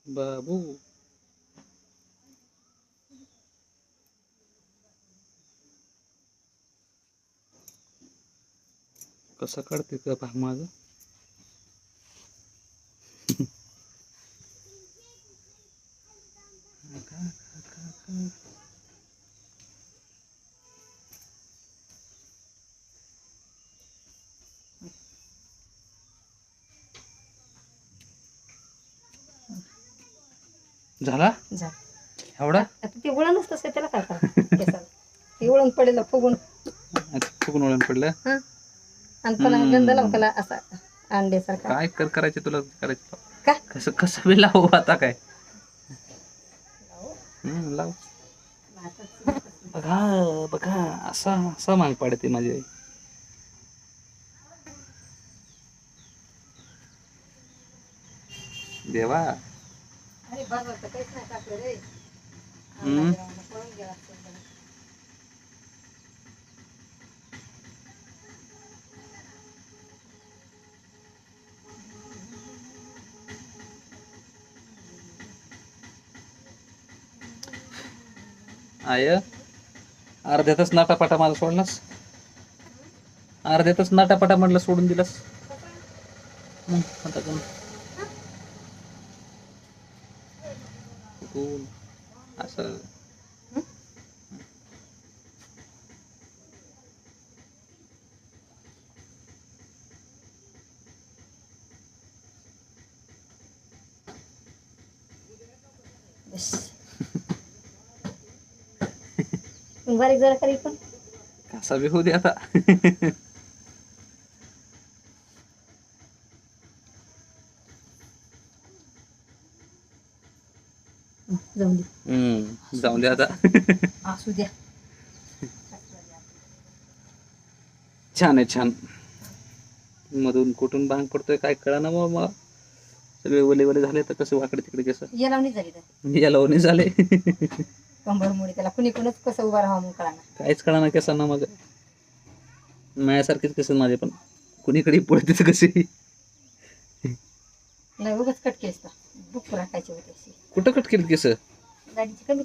बाबू कसा काढते का भाग माझा. झाला जा एवढा आता ते वळण असतं त्याला काय करायचं केसाला ते वळण पडेल फुगून फुगून वळण पडलं. हा आणि पुन्हा गंध लावला असा अंड्यासारखा. काय करायचे तुला करायचं का कसं कसं बी लावू आता काय. लाव बघा बघा असा असा माग पाडते माझी आई. देवा अरे बाबा तर काहीच नाही टाकलं रे. हम्म. पळून गेला असेल. आय अर्ध्यातच नाटापाटा माझा सोडलास. अर्ध्यातच नाटापाटा म्हटलं सोडून दिलास. आता कोण असं बारीक जरा करी पण कसा बी होऊ दे आता. जाऊन दे. जाऊन दे आता. असू द्या. छान आहे छान. मधून कुठून भांग पडतोय काय कळा ना मग मला. सगळे ओले ओले झाले तर कसं वाकडे तिकडे केस येलावणी झाली तर याला ओले झाले. कंबर मुळे त्याला कुणी कुणच कसं उभा राहावं मग कळा ना. काहीच कळा ना केसांना मग माझ्यासारखेच केस माझे पण कुणीकडे पडते कसे. नाही उगाच कट केस बुक राखायचे होते. कुठं कट केली केस. गाडीची कमी